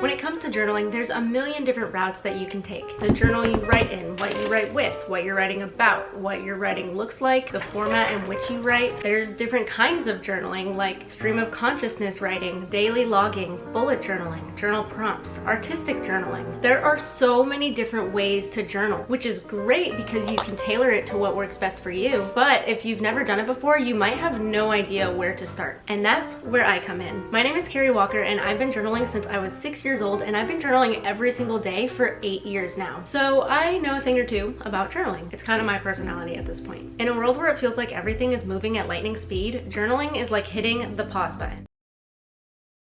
When it comes to journaling, there's a million different routes that you can take. The journal you write in, what you write with, what you're writing about, what your writing looks like, the format in which you write. There's different kinds of journaling like stream of consciousness writing, daily logging, bullet journaling, journal prompts, artistic journaling. There are so many different ways to journal, which is great because you can tailor it to what works best for you. But if you've never done it before, you might have no idea where to start. And that's where I come in. My name is Carrie Walker and I've been journaling since I was 6 years old, and I've been journaling every single day for 8 years now. So I know a thing or two about journaling. It's kind of my personality at this point. In a world where it feels like everything is moving at lightning speed, journaling is like hitting the pause button.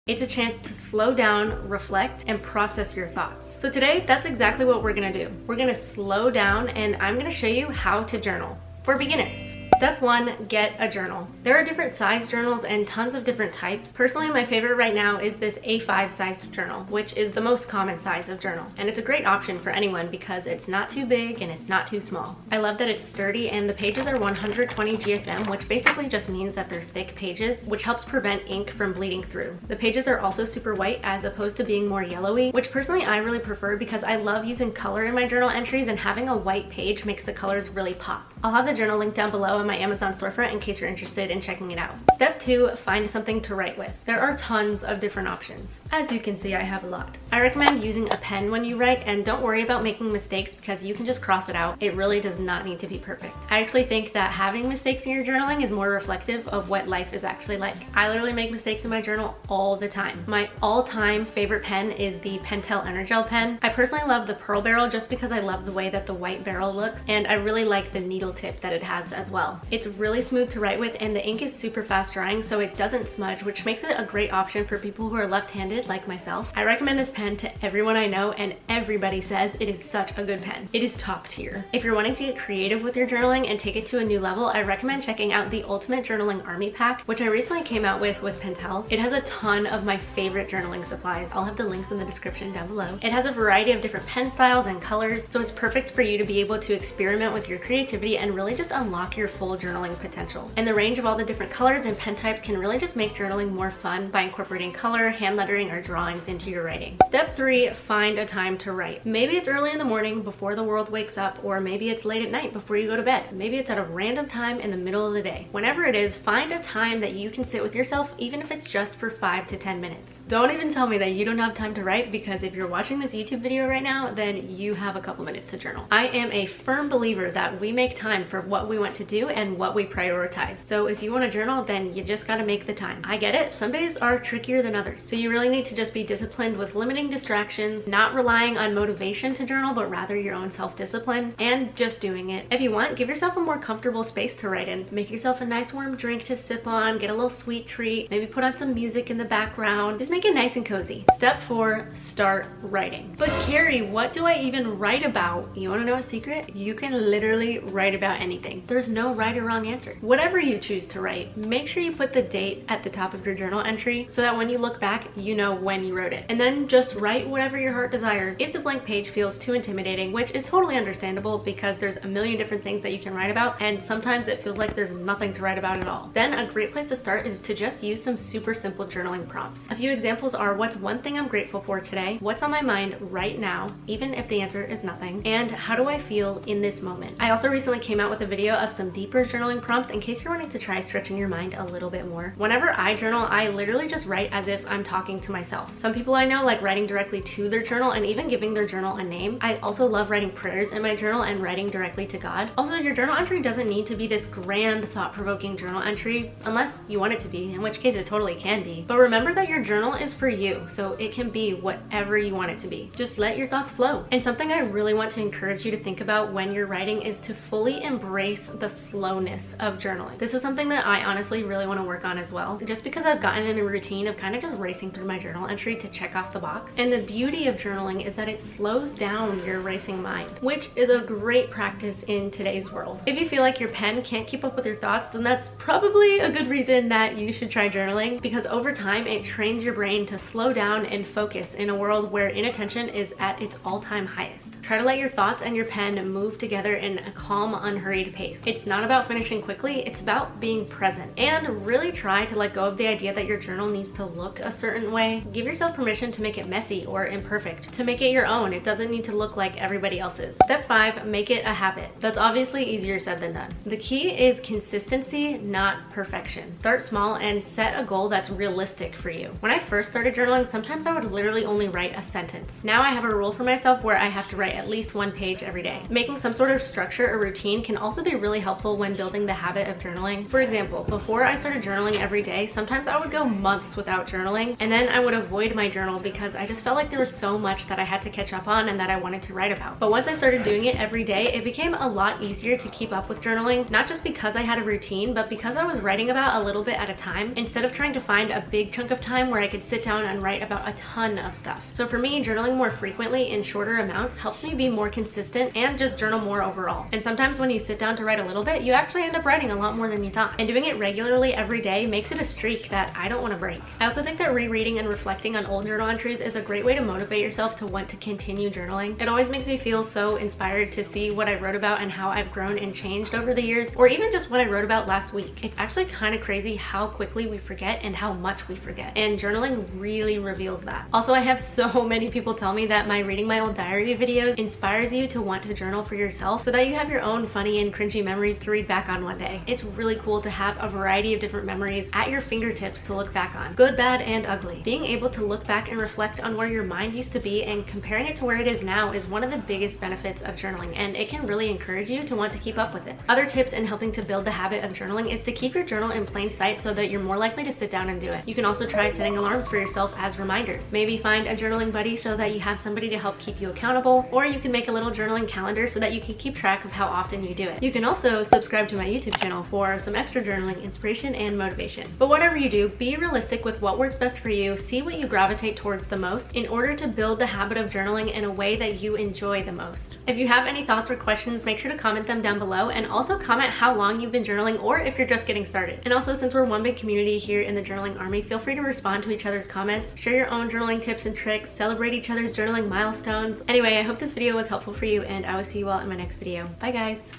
It's a chance to slow down, reflect, and process your thoughts. So today, that's exactly what we're gonna do. We're gonna slow down and I'm gonna show you how to journal for beginners. Step 1, get a journal. There are different size journals and tons of different types. Personally, my favorite right now is this A5 sized journal, which is the most common size of journal. And it's a great option for anyone because it's not too big and it's not too small. I love that it's sturdy and the pages are 120 GSM, which basically just means that they're thick pages, which helps prevent ink from bleeding through. The pages are also super white as opposed to being more yellowy, which personally I really prefer because I love using color in my journal entries, and having a white page makes the colors really pop. I'll have the journal linked down below in my Amazon storefront in case you're interested in checking it out. Step 2, find something to write with. There are tons of different options. As you can see, I have a lot. I recommend using a pen when you write, and don't worry about making mistakes because you can just cross it out. It really does not need to be perfect. I actually think that having mistakes in your journaling is more reflective of what life is actually like. I literally make mistakes in my journal all the time. My all-time favorite pen is the Pentel Energel pen. I personally love the pearl barrel just because I love the way that the white barrel looks, and I really like the needle tip that it has as well. It's really smooth to write with and the ink is super fast drying, so it doesn't smudge, which makes it a great option for people who are left-handed like myself. I recommend this pen to everyone I know and everybody says it is such a good pen. It is top tier. If you're wanting to get creative with your journaling and take it to a new level, I recommend checking out the Ultimate Journaling Army Pack, which I recently came out with Pentel. It has a ton of my favorite journaling supplies. I'll have the links in the description down below. It has a variety of different pen styles and colors, so it's perfect for you to be able to experiment with your creativity and really just unlock your full journaling potential. And the range of all the different colors and pen types can really just make journaling more fun by incorporating color, hand lettering, or drawings into your writing. Step 3, find a time to write. Maybe it's early in the morning before the world wakes up, or maybe it's late at night before you go to bed. Maybe it's at a random time in the middle of the day. Whenever it is, find a time that you can sit with yourself, even if it's just for 5 to 10 minutes. Don't even tell me that you don't have time to write, because if you're watching this YouTube video right now, then you have a couple minutes to journal. I am a firm believer that we make time for what we want to do and what we prioritize. So if you want to journal, then you just gotta make the time. I get it, some days are trickier than others. So you really need to just be disciplined with limiting distractions, not relying on motivation to journal, but rather your own self-discipline, and just doing it. If you want, give yourself a more comfortable space to write in. Make yourself a nice warm drink to sip on, get a little sweet treat, maybe put on some music in the background. Just make it nice and cozy. Step 4, start writing. But Carrie, what do I even write about? You wanna know a secret? You can literally write about anything. There's no right or wrong answer. Whatever you choose to write, make sure you put the date at the top of your journal entry so that when you look back, you know when you wrote it. And then just write whatever your heart desires. If the blank page feels too intimidating, which is totally understandable because there's a million different things that you can write about, and sometimes it feels like there's nothing to write about at all, then a great place to start is to just use some super simple journaling prompts. A few examples are: what's one thing I'm grateful for today? What's on my mind right now, even if the answer is nothing? And how do I feel in this moment? I also recently came out with a video of some deeper journaling prompts in case you're wanting to try stretching your mind a little bit more. Whenever I journal, I literally just write as if I'm talking to myself. Some people I know like writing directly to their journal and even giving their journal a name. I also love writing prayers in my journal and writing directly to God. Also, your journal entry doesn't need to be this grand, thought-provoking journal entry unless you want it to be, in which case it totally can be. But remember that your journal is for you, so it can be whatever you want it to be. Just let your thoughts flow. And something I really want to encourage you to think about when you're writing is to fully embrace the slowness of journaling. This is something that I honestly really want to work on as well, just because I've gotten in a routine of kind of just racing through my journal entry to check off the box. And the beauty of journaling is that it slows down your racing mind, which is a great practice in today's world. If you feel like your pen can't keep up with your thoughts, then that's probably a good reason that you should try journaling, because over time it trains your brain to slow down and focus in a world where inattention is at its all-time highest. Try to let your thoughts and your pen move together in a calm, unhurried pace. It's not about finishing quickly, it's about being present. And really try to let go of the idea that your journal needs to look a certain way. Give yourself permission to make it messy or imperfect, to make it your own. It doesn't need to look like everybody else's. Step 5, make it a habit. That's obviously easier said than done. The key is consistency, not perfection. Start small and set a goal that's realistic for you. When I first started journaling, sometimes I would literally only write a sentence. Now I have a rule for myself where I have to write at least 1 page every day. Making some sort of structure or routine can also be really helpful when building the habit of journaling. For example, before I started journaling every day, sometimes I would go months without journaling, and then I would avoid my journal because I just felt like there was so much that I had to catch up on and that I wanted to write about. But once I started doing it every day, it became a lot easier to keep up with journaling, not just because I had a routine, but because I was writing about a little bit at a time, instead of trying to find a big chunk of time where I could sit down and write about a ton of stuff. So for me, journaling more frequently in shorter amounts helps me be more consistent and just journal more overall. And sometimes when you sit down to write a little bit, you actually end up writing a lot more than you thought. And doing it regularly every day makes it a streak that I don't want to break. I also think that rereading and reflecting on old journal entries is a great way to motivate yourself to want to continue journaling. It always makes me feel so inspired to see what I wrote about and how I've grown and changed over the years, or even just what I wrote about last week. It's actually kind of crazy how quickly we forget and how much we forget. And journaling really reveals that. Also, I have so many people tell me that my reading my old diary videos inspires you to want to journal for yourself so that you have your own funny and cringy memories to read back on one day. It's really cool to have a variety of different memories at your fingertips to look back on, good, bad, and ugly. Being able to look back and reflect on where your mind used to be and comparing it to where it is now is one of the biggest benefits of journaling, and it can really encourage you to want to keep up with it. Other tips in helping to build the habit of journaling is to keep your journal in plain sight so that you're more likely to sit down and do it. You can also try setting alarms for yourself as reminders. Maybe find a journaling buddy so that you have somebody to help keep you accountable, or you can make a little journaling calendar so that you can keep track of how often you do it. You can also subscribe to my YouTube channel for some extra journaling inspiration and motivation. But whatever you do, be realistic with what works best for you, see what you gravitate towards the most in order to build the habit of journaling in a way that you enjoy the most. If you have any thoughts or questions, make sure to comment them down below, and also comment how long you've been journaling or if you're just getting started. And also, since we're one big community here in the journaling army, feel free to respond to each other's comments, share your own journaling tips and tricks, celebrate each other's journaling milestones. Anyway, I hope this video was helpful for you, and I will see you all in my next video. Bye guys!